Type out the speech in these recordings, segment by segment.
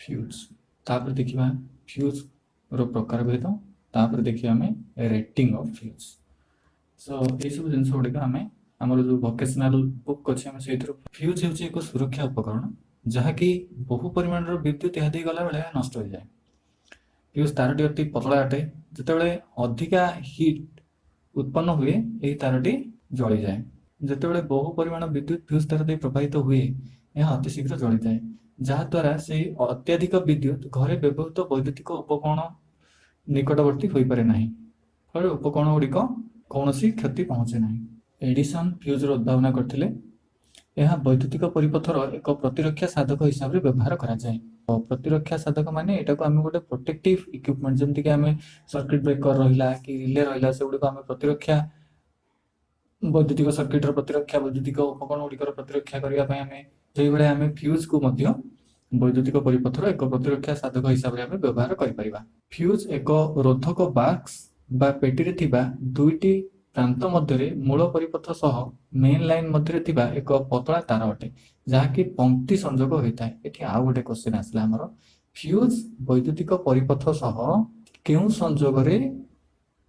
Fuse तापर देखिबा fuse रो प्रकार भेद तापर देखिबा हमें रेटिंग ऑफ फ्यूज। सो ये सब जिन गुड़िक आम आमर जो वोकेशनल बुक अच्छे आम से फ्यूज हूँ एक सुरक्षा उपकरण जहाँकि बहु परिमाण विद्युत यहाँ गला बेले नष्ट हो जाए। फ्यूज तारटी अति पतला अटे जितेबाला अधिका हिट उत्पन्न हुए यही तारटी जली जाए। जितेबाला बहु परिमाण विद्युत फ्यूज तार प्रवाहित हुए यह अति शीघ्र जली जाए जहाद्वारा से अत्याधिक विद्युत घरे व्यवहृत वैद्युतिक उपकरण निकटवर्ती हो पारे ना फल उपकरण गुड़िक कौन क्षति पहुँचे ना। एडिसन फ्यूज उद्भावना करते यह वैद्युतिक परिपथर एक प्रतिरक्षा साधक हिसाब से व्यवहार कराए। प्रतिरक्षा साधक माने एटा को आम गोटे प्रोटेक्टिव इक्विपमेंट जमती कि आम सर्किट ब्रेकर रहा कि रिले रहा से गुड़िक आम प्रतिरक्षा वैद्युतिक सर्किटर प्रतिरक्षा वैद्युतिक उपकरण गुड़िकर प्रतिरक्षा करने से भाई आम फ्यूज को वैद्युतिक परिपथर एक प्रतिरक्षा साधक हिसाब से आम व्यवहार कर। फ्यूज एक रोधक बाक्स बा पेटी थिबा दुईटी प्रांत मध्य मूल परिपथ सह मेन लाइन मध्य एक पतला तार अटे जहाँकि पंक्ति संजोग होता है। ये आउ गोटे क्वेश्चन आसला आमर फ्यूज वैद्युतिक परिपथ सह केउ संजोग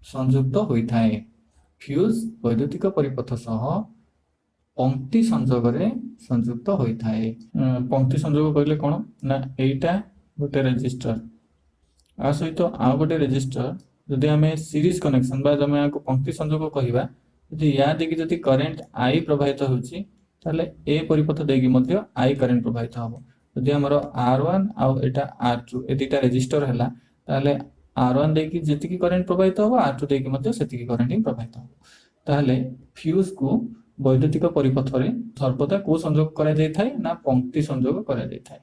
संयुक्त होता है। फ्यूज वैद्युतिक परिपथ सह पंक्ति संजोग संयुक्त होता है। पंक्ति संजोग कहले कौन ना एटा गोटे रेजिस्टर आ सहित आउ गोटे रेजिस्टर जदि आम सीरीज कनेक्शन बा जब यहाँ पंक्ति संजोग कहवा यदि या देखिए जदि करेन्ट आई प्रवाहित होची ताले ए परिपथ देगी आई करेन्ट प्रवाहित हम जदि आमर R1 आउ एटा R2 ए दुटा रेजिस्टर है ताले R1 देकी जी करेन्ट प्रवाहित हम R2 देकी सेतिकी करेन्ट ही प्रवाहित हम ताले फ्यूज को वैद्युतिक परिपथ रे सर्वदा को संजोग करा जाय थाए ना पंक्ति संजोग करा जाय थाए।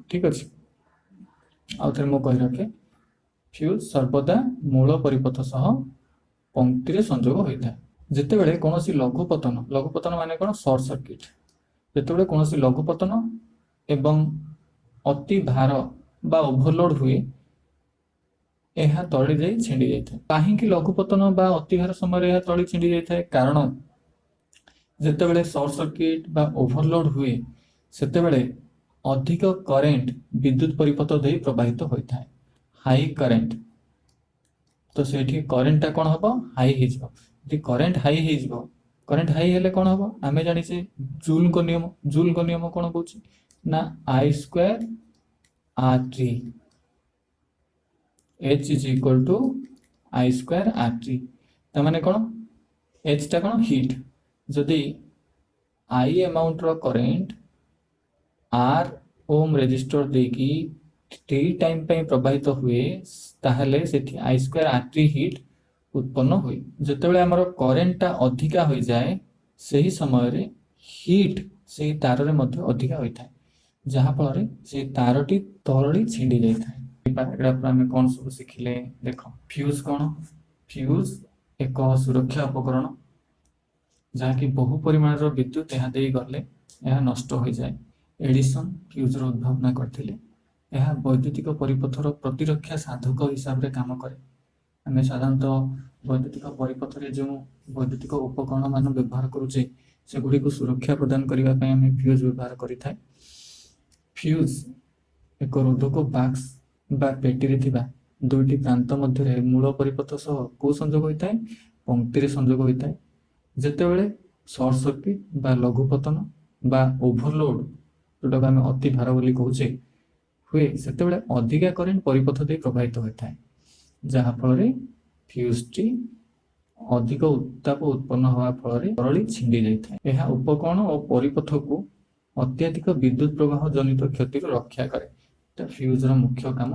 ठीक अछि आउ थे मु कहि रखे फ्यूज सर्वदा मूल परिपथ सह पंक्ति रे संजोग होता है। जितेबाला कौन लघुपतन माने कौन शॉर्ट सर्किट जितेबाला कौन लघुपतन एवं अति भार बा ओभरलोड हुए यह तले जाई छिंडी जाए। कहीं लघुपतन बा अति भार समय यह तले छिंडी जाए कारण जितेबाला शॉर्ट सर्किट बा ओभरलोड हुए सेतेबाला अधिक करेन्ट विद्युत परिपथ दे प्रवाहित होता है हाई करेन्ट तो से करेन्ट टा कौन हम हाई हो करेन्ट हाई हो करेन्ट हाई हेले कौन हम आम जानी जूल को नियम कौन कौच ना I square R T H is equal to I square R T तमाने कौन एच टा कौन हिट जदि आई अमाउंट रो करेन्ट आर ओम रेजिस्टर देकी टी टाइम पे प्रवाहित हुए ताहले सेठी I square R T heat उत्पन्न हुए। जितेबाला आमर करेन्टा अधिका हो जाए सही समय रे हिट से तार रे मध्य अधिका होता है जहाँफल से तारटी तलड़ी छिंडी जाए। आम कौन सब शिखिले देख फ्यूज कौन फ्यूज एक सुरक्षा उपकरण जहाँकि बहु परिमाण विद्युत यहाँ दे गले यह नष्ट हो जाए। एडिसन फ्यूज उद्भावना करते यह वैद्युतिक परिपथर प्रतिरक्षा साधक हिसाब से काम करे। आम साधारणतः वैद्युतिक परिपथ रे जो वैद्युतिक उपकरण मान व्यवहार करुचे से गुड़ी को सुरक्षा प्रदान करने आम फ्यूज व्यवहार करें। फ्यूज एक रोधक बाक्स बा पेटी रे थिबा दुईटी प्रांत मध्य मूल परिपथ सह को संजोग होता है पंक्ति संजोग होता है। जितेबाला शॉर्ट सर्किट बा लघुपतन बा ओभरलोड जोटा आम अति भार बोली कहचे हुए से अधिका करेन्ट परिपथ दे प्रवाहित होता है जहाँफल फ्यूज टी अधिक उत्ताप उत्पन्न होगा फल तरली छिंडी जाए। यह उपकरण और परिपथ को अत्याधिक विद्युत प्रवाह जनित क्षति रक्षा करे। फ्यूज मुख्य काम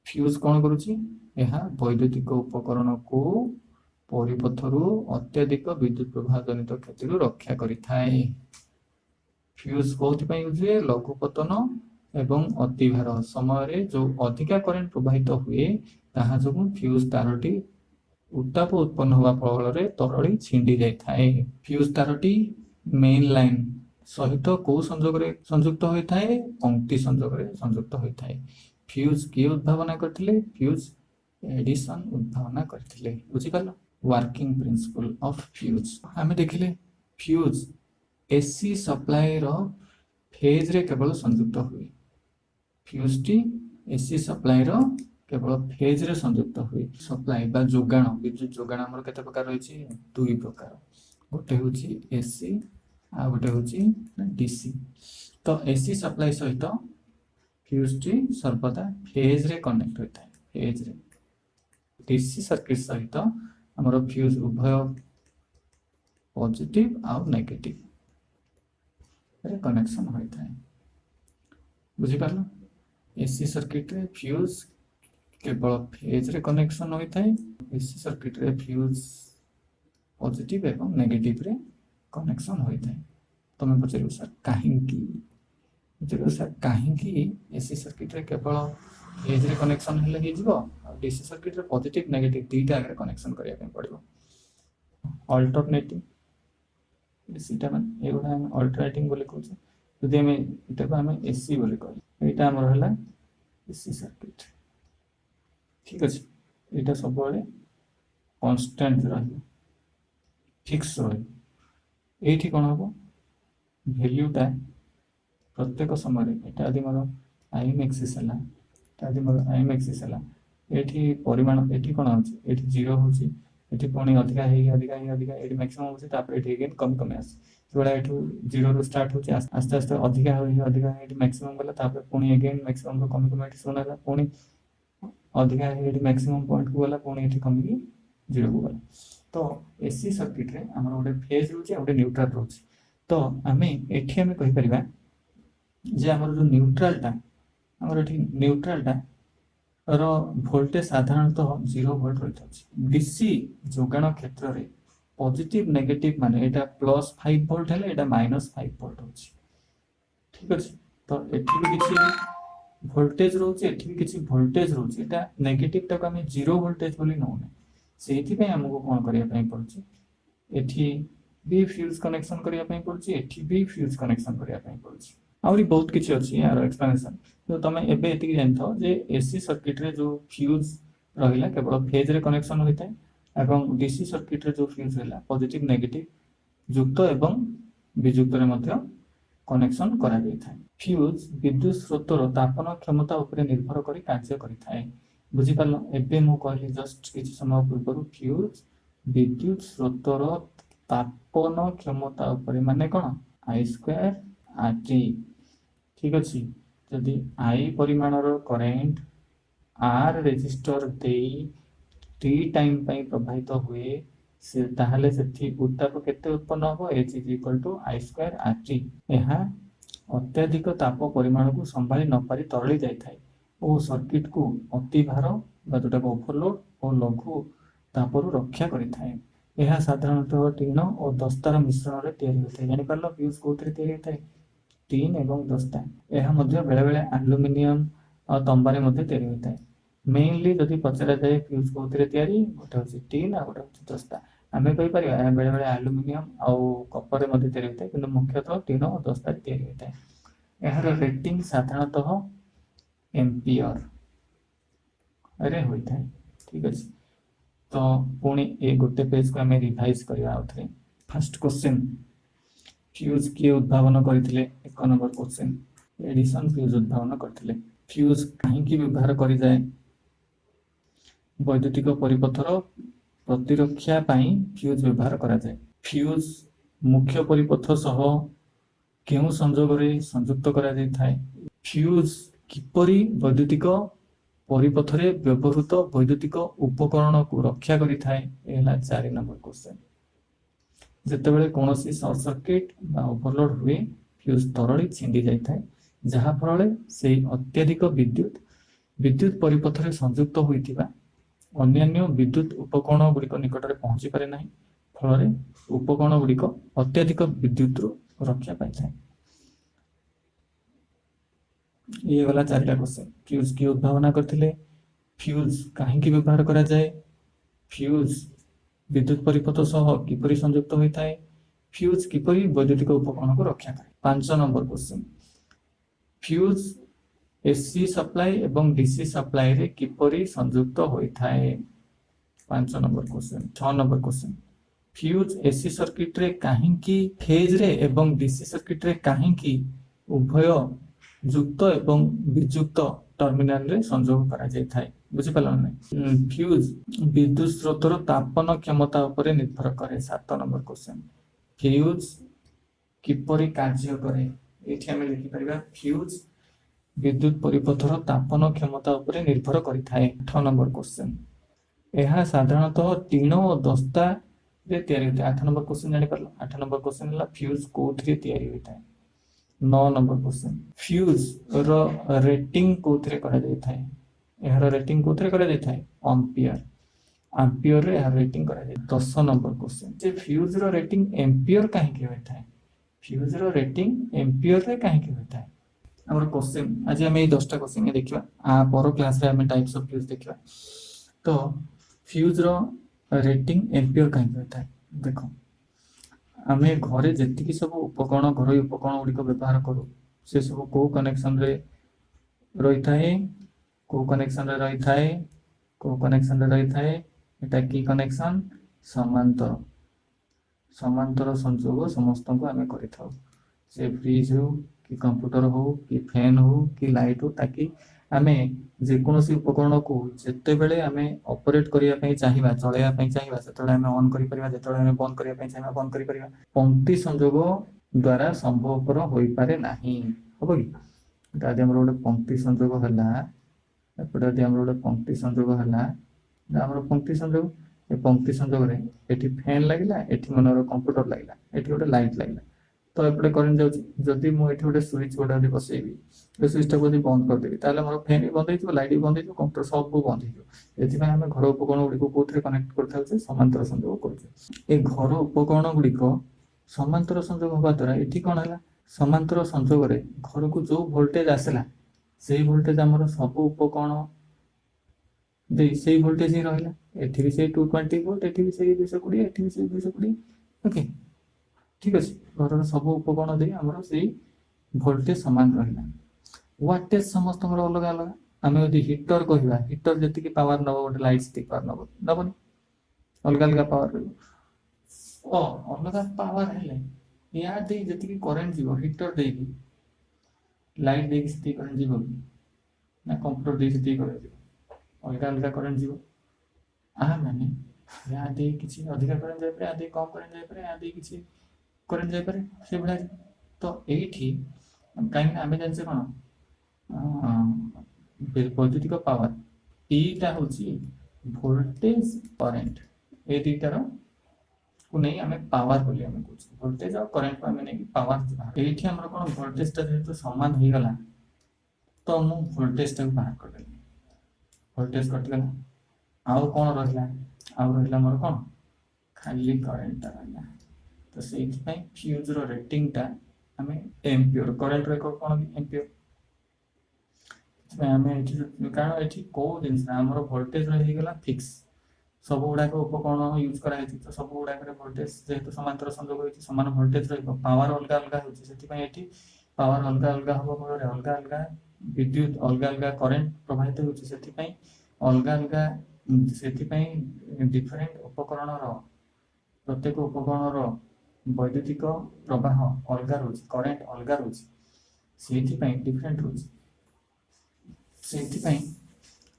फ्यूज कौन करुच्ची वैद्युतिक उपकरण को परिपथरु अत्याधिक विद्युत प्रवाह जनित क्षति रक्षा करिथाए। फ्यूज कौन यूज हुए लघुपतन एवं अति भार समय जो अधिका करेन्ट प्रवाहित हुए ताहा जो फ्यूज तारटी उत्ताप उत्पन्न होगा फल तरली छिंडी जाए। फ्यूज तारटी मेन लाइन सहित को संजोग संयुक्त होता है पंक्ति संजोग संयुक्त होता है। फ्यूज किए उद्भावना करथिले फ्यूज एडिसन उद्भावना करथिले बुझिपाल। वर्किंग प्रिंसिपल ऑफ फ्यूज आम देखिले फ्यूज एसी सप्लाई रो फेज रे केवल संयुक्त हुए फ्यूज टी एसी सप्लाई रो केवल फेज रे संयुक्त हुए सप्लाई बा जोगाण विद्युत जोगाण हमर केते प्रकार रहिछि दुई प्रकार गोटे होछि एसी आ गोटे होछि डीसी तो एसी सप्लाई सहित फ्यूज टी सर्वदा फेज रे कनेक्ट होता है फेज रे डीसी सर्किट सहित हमर फ्यूज उभय पॉजिटिव आ नेगेटिव रे कनेक्शन होता है बुझी पारलो एसी सर्किट रे फ्यूज केवल फेज रे कनेक्शन होता है एसी सर्किट रे फ्यूज पॉजिटिव एवं नेगेटिव रे कनेक्शन होता है तुम पचार सर कहीं सर कहीं एसी सर्किट रे केवल फेज रे कनेक्शन हेले ही जीवो डीसी सर्किट रे पॉजिटिव नेगेटिव दुईटा आगे कनेक्शन करिया पे पड़िबो अल्टरनेटिव डीसीटा माने एगुडा हम अल्टरनेटिंग बोले कहू यदि हम एटा हम एसी बोले कहू एटा हमर हला एसी सर्किट ठीक अछि एटा सब बळे कांस्टेंट रहबो फिक्स रहबो एठी कोन हबो वैल्यूटा प्रत्येक समय एटा आदि मोर आईएम एक्सिस हला आदि मोर आईएम एक्सिस हला एठी परिमाण एठी कोन होछि एठी 0 होछि एठी पुणी अधिका एठी मैक्सिमम होछि तापर एठी अगेन कम कम आसी जोड़ा एठू 0 रो स्टार्ट होछि आस्ते आस्ते अधिका एठी मैक्सिमम गला तापर पुणी अगेन मैक्सिमम रो कम एठी सुनाला पुणी अधिका एठी मैक्सिमम पॉइंट को गला पुणी एठी कम की 0 को गला तो एसी सर्किट रे हमर ओडे फेज होछि ओडे न्यूट्रल होछि तो आमे एठी आमे कहि परिबा जे हमर जो न्यूट्रलटा हमर एठी न्यूट्रलटा रो वोल्टेज साधारणतः 0 वोल्ट रहता है डीसी जोगाण क्षेत्र रे पॉजिटिव नेगेटिव माने एटा +5 वोल्ट हेले एटा -5 वोल्ट होछि ठीक अछि तो एठी भी किछि वोल्टेज रहउछि एठी भी किछि वोल्टेज रहउछि एटा नेगेटिव तक हमें 0 वोल्टेज बोली नउने सेहि पे हमको कोन करिया पई पड़छि एठी भी फ्यूज कनेक्शन करिया पई पड़छि एठी भी फ्यूज कनेक्शन करिया पई पड़छि आउरी बहुत किछि अछि यार एक्सप्लेनेशन तो तमे एबे एति जानथो जे एसी सर्किट रे जो फ्यूज रहिला केवल फेज रे कनेक्शन होता है एवं डीसी सर्किट रे जो फ्यूज रहला पॉजिटिव नेगेटिव युक्त एवं वियुक्त रे मध्य कनेक्शन करा जाय थाए फ्यूज विद्युत स्रोत रो तापन क्षमता ऊपर निर्भर करी कार्य करि थाए बुझी पालो एबे मु कहली जस्ट किछि समय पूर्व फ्यूज विद्युत स्रोत रो तापन क्षमता ऊपर माने कोन I² RT ठीक अछि जदि I परिमाणर करेंट R रेजिस्टर देई T टाइम पई प्रभावित हुए से ताहले सेठी उत्ताप केते उत्पन्न हो H I² RT एहा अत्यधिक ताप परिमाण को संभाली न पारी तरली जाय थाए ओ सर्किट को अति भार बा जोटा ओवरलोड और लघु तापरु रक्षा करि थाए एहा साधारणतः टीन और दस्तार मिश्रण रे तैयारी होता जानि पारलो फ्यूज कोथरे तैयारी होता टीन एवं दस्ता एहा मध्य बेले बेले एल्युमिनियम और तंबारे मध्य तैयारी होता है मेनली जदि पचरा जाए फ्यूज कोथरे तैयारी गोटे होछि टीन आ गोटे होछि दस्ता आमे कहि परिबा बेले बेले एल्युमिनियम और कपर रे मध्य तैयारी होता है किंतु मुख्यतः टीन और दस्ता रे तैयारी होता है एहार रेटिंग साधारणतः एम्पियर अरे होता है ठीक अछि तो पुणी ए गोटे पेज को हमें रिवाइज करिया आउथरे फर्स्ट क्वेश्चन फ्यूज के उद्भावन करथिले एक नंबर क्वेश्चन एडिसन फ्यूज उद्भावन करथिले फ्यूज काहे की व्यवहार करि जाय वैद्युतिक परिपथर प्रतिरक्षा पाई फ्यूज व्यवहार करा जाय फ्यूज मुख्य परिपथ सह केउ संजोग रे संयुक्त करा जाय थाए फ्यूज किपरि वैद्युतिक परिपथ रे व्यवहृत वैद्युतिक उपकरण को रक्षा करि थाए एला 4 नंबर क्वेश्चन जेतेबेले कोनोसी शॉर्ट सर्किट बा ओवरलोड हुए फ्यूज तरली छिंडी जाय थाए जहा फळे से अत्यधिक विद्युत परिपथ रे संयुक्त होइतिबा अन्य विद्युत उपकरण गुड़िक निकट में पहुंची पारे ना फल उपकरण गुड़िक अत्यधिक विद्युत रक्षा पाई था ये गला 4टा क्वेश्चन फ्यूज की उद्भावना करथिले फ्यूज काहे व्यवहार करा जाए फ्यूज विद्युत परिपथ सह किपरि संयुक्त होता है फ्यूज किपरि वैद्युतिक उपकरण को रक्षा करे 5 number question fuse AC supply एवं डीसी सप्लाई रे किपरि संयुक्त होता है 5 number question 6 number question fuse AC circuit रे काहे फेज रे एवं डीसी सर्किट रे काहे ଉଭୟ ଯୁକ୍ତ ଏବଂ ବିଯୁକ୍ତ ଟର୍ମିନାଲରେ ସଂଯୋଗ କରାଯାଇଥାଏ। ବୁଝିପାରିଲ ନା? ଫ୍ୟୁଜ ବିଦ୍ୟୁତ ସ୍ରୋତର ତାପନ କ୍ଷମତା ଉପରେ ନିର୍ଭର କରେ। 7 ନମ୍ବର କ୍ୱେଶ୍ଚନ। ଫ୍ୟୁଜ କିପରି କାର୍ଯ୍ୟ କରେ? ଏଇଠି ଆମେ ଲେଖିପାରିବା ଫ୍ୟୁଜ ବିଦ୍ୟୁତ ପରିପଥର ତାପନ କ୍ଷମତା ଉପରେ ନିର୍ଭର କରିଥାଏ। 8 ନମ୍ବର କ୍ୱେଶ୍ଚନ। ଏହା ସାଧାରଣତଃ ଟିଣ ଓ ଦସ୍ତାରେ ତିଆରି ହୋଇଥାଏ। 8 ନମ୍ବର କ୍ୱେଶ୍ଚନ ଜାଣିପାରିଲ। 8 ନମ୍ବର କ୍ୱେଶ୍ଚନ ହେଲା ଫ୍ୟୁଜ କୋଉଥିରେ ତିଆରି ହୋଇଥାଏ। 9 ନମ୍ବର କ୍ୱେଶ୍ଚନ। ଫ୍ୟୁଜ ର ରେଟିଂ କୋଉଥିରେ କରାଯାଇଥାଏ? ଏହାର ରେଟିଂ କୋଉଥିରେ କରାଯାଇଥାଏ? ଆମ୍ପିୟର। ଆମ୍ପିୟରରେ ଏହାର ରେଟିଂ କରାଯାଇଥାଏ। 10 ନମ୍ବର କ୍ୱେଶ୍ଚନ। ଯେ ଫ୍ୟୁଜ ର ରେଟିଂ ଏମ୍ପିୟର କାହିଁକି ହୋଇଥାଏ? ଫ୍ୟୁଜ ର ରେଟିଂ ଏମ୍ପିୟରରେ କାହିଁକି ହୋଇଥାଏ? ଆମର କ୍ୱେଶ୍ଚନ ଆଜି ଆମେ ଏଇ 10ଟା କ୍ୱେଶ୍ଚନ ଦେଖିବା। ପର କ୍ଲାସରେ ଆମେ ଟାଇପ୍ସ ଅଫ ଫ୍ୟୁଜ ଦେଖିବା। ତ ଫ୍ୟୁଜର ରେଟିଂ ଏମ୍ପିୟର କାହିଁକି ହୋଇଥାଏ? ଦେଖ, ଆମେ ଘରେ ଯେତିକି ସବୁ ଉପକରଣ ଘରୋଇ ଉପକରଣ ଗୁଡ଼ିକ ବ୍ୟବହାର କରୁ ସେ ସବୁ କୋଉ କନେକ୍ସନରେ ରହିଥାଏ? କୋଉ କନେକ୍ସନରେ ରହିଥାଏ? କୋଉ କନେକ୍ସନରେ ରହିଥାଏ? ଏଟା କି କନେକ୍ସନ? ସମାନ୍ତର। ସମାନ୍ତର ସଂଯୋଗ ସମସ୍ତଙ୍କୁ ଆମେ କରିଥାଉ। ସେ ଫ୍ରିଜ ହଉ କି କମ୍ପ୍ୟୁଟର ହଉ କି ଫ୍ୟାନ ହଉ କି ଲାଇଟ ହଉ, ତାକି ଆମେ ଯେକୌଣସି ଉପକରଣକୁ ଯେତେବେଳେ ଆମେ ଅପରେଟ କରିବା ପାଇଁ ଚାହିଁବା, ଚଳେଇବା ପାଇଁ ଚାହିଁବା, ସେତେବେଳେ ଆମେ ଅନ୍ କରିପାରିବା, ଯେତେବେଳେ ଆମେ ବନ୍ଦ କରିବା ପାଇଁ ଚାହିଁବା ବନ୍ଦ କରିପାରିବା। ପଙ୍କ୍ତି ସଂଯୋଗ ଦ୍ୱାରା ସମ୍ଭବପର ହୋଇପାରେ ନାହିଁ। ହବ କି? ଯଦି ଆମର ଗୋଟେ ପଙ୍କ୍ତି ସଂଯୋଗ ହେଲା, ଏପଟେ ଯଦି ଆମର ଗୋଟେ ପଙ୍କ୍ତି ସଂଯୋଗ ହେଲା, ଆମର ପଙ୍କ୍ତି ସଂଯୋଗ, ଏ ପଙ୍କ୍ତି ସଂଯୋଗରେ ଏଠି ଫ୍ୟାନ୍ ଲାଗିଲା, ଏଠି ମନେକର କମ୍ପ୍ୟୁଟର ଲାଗିଲା, ଏଠି ଗୋଟେ ଲାଇଟ୍ ଲାଗିଲା, ତ ଏପଟେ କରେଣ୍ଟ ଯାଉଛି। ଯଦି ମୁଁ ଏଠି ଗୋଟେ ସୁଇଚ ଗୋଟେ ଯଦି ବସେଇବି, ଏ ସୁଇଚଟାକୁ ଯଦି ବନ୍ଦ କରିଦେବି, ତାହେଲେ ମୋର ଫ୍ୟାନ୍ ବି ବନ୍ଦ ହେଇଯିବ, ଲାଇଟ୍ ବି ବନ୍ଦ ହେଇଯିବ, କମ୍ପ୍ୟୁଟର ସବୁ ବନ୍ଦ ହେଇଯିବ। ଏଥିପାଇଁ ଆମେ ଘର ଉପକରଣ ଗୁଡ଼ିକୁ କୋଉଥିରେ କନେକ୍ଟ କରିଥାଉଛେ? ସମାନ୍ତର ସଂଯୋଗ କରୁଛେ। ଏ ଘର ଉପକରଣ ଗୁଡ଼ିକ ସମାନ୍ତର ସଂଯୋଗ ହେବା ଦ୍ୱାରା ଏଠି କ'ଣ ହେଲା? ସମାନ୍ତର ସଂଯୋଗରେ ଘରକୁ ଯୋଉ ଭୋଲ୍ଟେଜ ଆସିଲା, ସେଇ ଭୋଲ୍ଟେଜ ଆମର ସବୁ ଉପକରଣ ଦେଇ ସେଇ ଭୋଲ୍ଟେଜ ହିଁ ରହିଲା। ଏଠି ବି ସେଇ 220 ଭୋଲ୍ଟ, ଏଠି ବି ସେଇ 220, ଏଠି ବି ସେଇ 220। ଓକେ, ଠିକ ଅଛି। ଘରର ସବୁ ଉପକରଣ ଦେଇ ଆମର ସେଇ ଭୋଲ୍ଟେଜ ସମାନ ରହିଲା। ୱାଟେଜ ସମସ୍ତଙ୍କର ଅଲଗା ଅଲଗା। ଆମେ ଯଦି ହିଟର କହିବା, ହିଟର ଯେତିକି ପାୱାର ନବ, ଗୋଟେ ଲାଇଟ୍ ସେତିକି ପାୱାର ନବନି, ଅଲଗା ଅଲଗା ପାୱାର ରହିବ। ଅଲଗା ପାୱାର ହେଲେ ୟା ଦେଇ ଯେତିକି କରେଣ୍ଟ ଯିବ, ହିଟର ଦେଇକି ଲାଇଟ୍ ଦେଇକି ସେତିକି କରେଣ୍ଟ ଯିବ କି? ନା କମ୍ପ୍ୟୁଟର ଦେଇ ସେତିକି କରେଣ୍ଟ ଯିବ? ଅଲଗା ଅଲଗା କରେଣ୍ଟ ଯିବ। ମାନେ ୟା ଦେଇ କିଛି ଅଧିକା କରେଣ୍ଟ ଯାଇପାରେ, ୟା ଦେଇ କମ୍ କରେଣ୍ଟ ଯାଇପାରେ, ୟା ଦେଇ କିଛି କରେଣ୍ଟ ଯାଇପାରେ, ସେଇଭଳିଆ। ତ ଏଇଠି କାହିଁକିନା ଆମେ ଜାଣିଛେ କ'ଣ, ବୈଦ୍ୟୁତିକ ପାୱାର ଏଇଟା ହଉଛି ଭୋଲ୍ଟେଜ କରେଣ୍ଟ, ଏ ଦୁଇଟାର କୁ ନେଇ ଆମେ ପାୱାର ବୋଲି ଆମେ କହୁଛୁ। ଭୋଲ୍ଟେଜ ଆଉ କରେଣ୍ଟକୁ ଆମେ ନେଇକି ପାୱାର। ଏଇଠି ଆମର କ'ଣ, ଭୋଲ୍ଟେଜଟା ଯେହେତୁ ସମାନ ହେଇଗଲା, ତ ମୁଁ ଭୋଲ୍ଟେଜଟାକୁ ବାହାର କରିଦେଲି। ଭୋଲ୍ଟେଜ କଟିଗଲା, ଆଉ କ'ଣ ରହିଲା? ଆଉ ରହିଲା ମୋର କ'ଣ, ଖାଲି କରେଣ୍ଟଟା ରହିଲା। ତ ସେଇଥିପାଇଁ ଫ୍ୟୁଜର ରେଟିଂଟା ଆମେ ଏମ୍ପିୟର, କରେଣ୍ଟର ଏକ କ'ଣ ଏମ୍ପିୟର। ଆମେ ଏଠି କାରଣ ଏଠି କୋଉ ଜିନିଷ ଆମର ଭୋଲ୍ଟେଜ ହେଇଗଲା ଫିକ୍ସ, ସବୁ ଗୁଡ଼ାକ ଉପକରଣ ୟୁଜ୍ କରାହେଇଛି, ତ ସବୁ ଗୁଡ଼ାକରେ ଭୋଲ୍ଟେଜ ଯେହେତୁ ସମାନ୍ତର ସଂଯୋଗ ହେଇଛି, ସମାନ ଭୋଲ୍ଟେଜ ରହିବ। ପାୱାର ଅଲଗା ଅଲଗା ହେଉଛି, ସେଥିପାଇଁ ଏଠି ପାୱାର ଅଲଗା ଅଲଗା ହବ ଫଳରେ ଅଲଗା ଅଲଗା ବିଦ୍ୟୁତ, ଅଲଗା ଅଲଗା କରେଣ୍ଟ ପ୍ରବାହିତ ହେଉଛି। ସେଥିପାଇଁ ଅଲଗା ଅଲଗା, ସେଥିପାଇଁ ଡିଫରେଣ୍ଟ ଉପକରଣର, ପ୍ରତ୍ୟେକ ଉପକରଣର ବୈଦ୍ୟୁତିକ ପ୍ରବାହ ଅଲଗା ରହୁଛି, କରେଣ୍ଟ ଅଲଗା ରହୁଛି, ସେଇଥିପାଇଁ ଡିଫରେଣ୍ଟ ରହୁଛି। ସେଇଥିପାଇଁ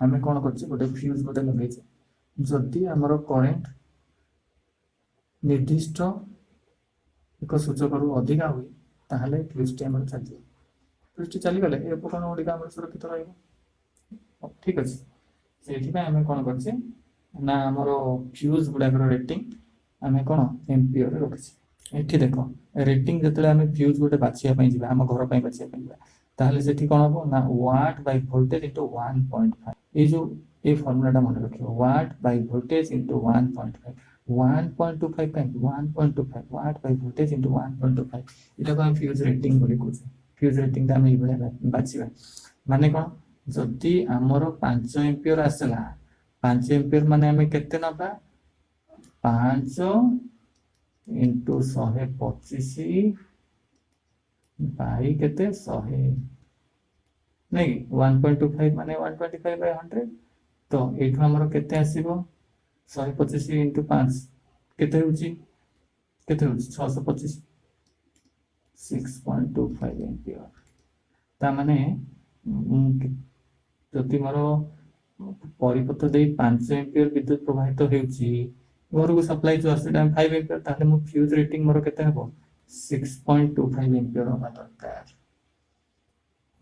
ଆମେ କ'ଣ କରୁଛେ, ଗୋଟେ ଫ୍ୟୁଜ ଗୋଟେ ଲଗେଇଛେ। ଯଦି ଆମର କରେଣ୍ଟ ନିର୍ଦ୍ଦିଷ୍ଟ ଏକ ସୂଚକରୁ ଅଧିକା ହୁଏ, ତାହେଲେ ଫ୍ୟୁଜଟି ଆମର ଚାଲିଯିବ। ଫ୍ୟୁଜଟି ଚାଲିଗଲେ ଏ ଉପକରଣ ଗୁଡ଼ିକ ଆମର ସୁରକ୍ଷିତ ରହିବ। ଠିକ ଅଛି। ସେଇଥିପାଇଁ ଆମେ କ'ଣ କରୁଛେ ନା, ଆମର ଫ୍ୟୁଜ ଗୁଡ଼ାକର ରେଟିଂ ଆମେ କ'ଣ ଏମ୍ପିୟରରେ ରଖିଛେ। ଏଠି ଦେଖ, ରେଟିଂ ଯେତେବେଳେ ଆମେ ଫ୍ୟୁଜ ଗୋଟେ ବାଛିବା ପାଇଁ ଯିବା, ଆମ ଘର ପାଇଁ ବାଛିବା ପାଇଁ ଯିବା, ତାହେଲେ ସେଠି କ'ଣ ହବ ନା, ୱାଟ୍ ବାଇ ଭୋଲ୍ଟେଜ ଇଣ୍ଟୁ 1.5। ଏଇ ଯୋଉ এই ଫର୍ମୁଲାଟା ମନେ ରଖିବ, ୱାଟ୍ ବାଇ ଭୋଲ୍ଟେଜ ଇଣ୍ଟୁ 1.5। 1.25 କାହିଁକି? 1.25 ୱାଟ୍ ବାଇ ଭୋଲ୍ଟେଜ ଇଣ୍ଟୁ 1.25। ଏଟାକୁ ଆମେ ଫ୍ୟୁଜ ରେଟିଂ ବୋଲି କହୁଛେ। ଫ୍ୟୁଜ ରେଟିଂଟା ଆମେ ଏଇଭଳିଆ ବାଛିବା। ମାନେ କ'ଣ, ଯଦି ଆମର 5 ଏମ୍ପିୟର ଆସିଲା, 5 ଏମ୍ପିୟର ମାନେ ଆମେ କେତେ ନବା? 5 ଇଣ୍ଟୁ 125 ବାଇ କେତେ? 100, ନାଇଁ କି? 1.25 ମାନେ 125/100। ତ ଏଇଠୁ ଆମର କେତେ ଆସିବ? 125 ଇଣ୍ଟୁ 5 କେତେ ହେଉଛି? 625। 6.25 एम्पियर ता माने जदि मोर परिपथ दे 5 एम्पियर विद्युत प्रवाहित होउची घर को सप्लाई जो आसे 5 एम्पियर ताले मो फ्यूज रेटिंग मोर केते हबो 6.25 एम्पियर होबा दरकार।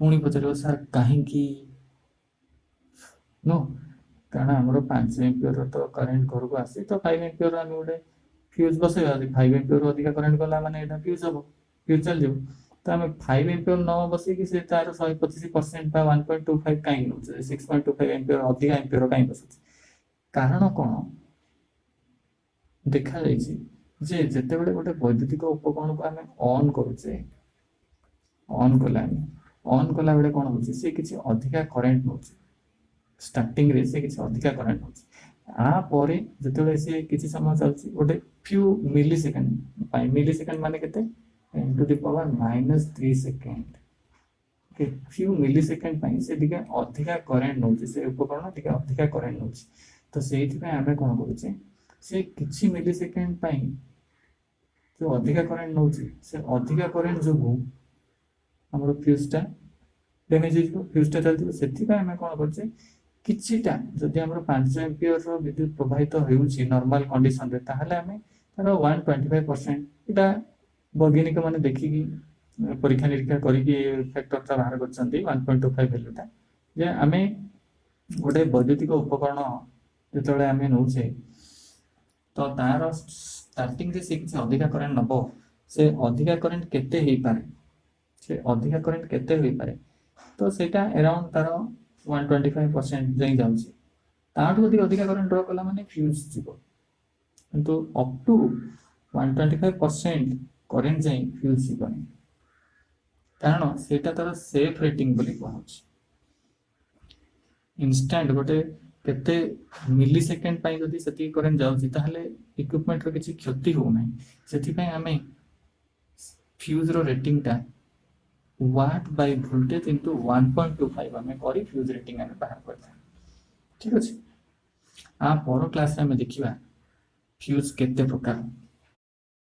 पुणी पचार सर कहीं नो कारण आमर 5 एम्पियर तो करेन्ट घर को आसे तो 5 एम्पियर आम गोटे फ्यूज बसैया 5 एम्पियर अधिक करेन्ट गला माने एटा फ्यूज हम फ्यूज चल जाऊ तो आम 5 एम्पियर न बसैक से तार 125% 1.25 कहीं नौ 6.25 एम्पियर अधिक एम्पियर कहीं बस कारण कौन देखा जे जिते बड़े गोटे वैद्युतिक उपकरण को आम ऑन करुचे ऑन कला ऑन कला बेले कौन हो किसी अधिका करेन्ट नौ स्टार्टिंग रे से किसी अधिका करेन्ट नौ आपर जो सी किसी समय चलती गोटे few millisecond millisecond माने केते 10 to the power -3 second few millisecond से टिके अधिका करेन्ट नौ से उपकरण टिके अधिका करेन्ट नौ तो से आम कौन करुचे से किसी मिली सेकेंड जो अधिका करेन्ट नौ से अधिका करेन्ट जो आम फ्यूजटा डैमेज हो फ्यूजटा चलती से आम कौन करुचे किछिटा जदि आम 5 एम्पियर विद्युत प्रवाहित होउची नॉर्मल कंडीशन रे ताहले आमे तार 125% इटा वैज्ञानिक माने देखिकी परीक्षा निरीक्षा करिकी फैक्टर ता बाहर करछंती 1.25 वैल्यूटा जे आमे गोटे वैद्युतिक उपकरण जेतले आमे नउछे तो तार स्टार्टिंग रे से किछ अधिका करंट नबो से अधिका करंट केते हेई पारे से अधिका करंट केते हेई पारे तो सेटा अराउंड तार 125% जाई जाउची ताठू अधिका करंट ड्रॉ कला माने फ्यूज जीवो किंतु अप टू 125% करंट जाई फ्यूज जीवनी कारण सेटा तार सेफ रेटिंग बोली कहउची इंस्टेंट गोटे केते मिली सेकेंड पाई जदि सेति करंट जाउची ताहले इक्विपमेंट रो किछि क्षति हो नै सेति पई हमें फ्यूज रो रेटिंग टा वाट बाय वोल्टेज इनटू 1.25 हमें करी फ्यूज रेटिंग हमें बाहर करता ठीक अछि आ पर क्लास रे हमें देखिबा फ्यूज केते प्रकार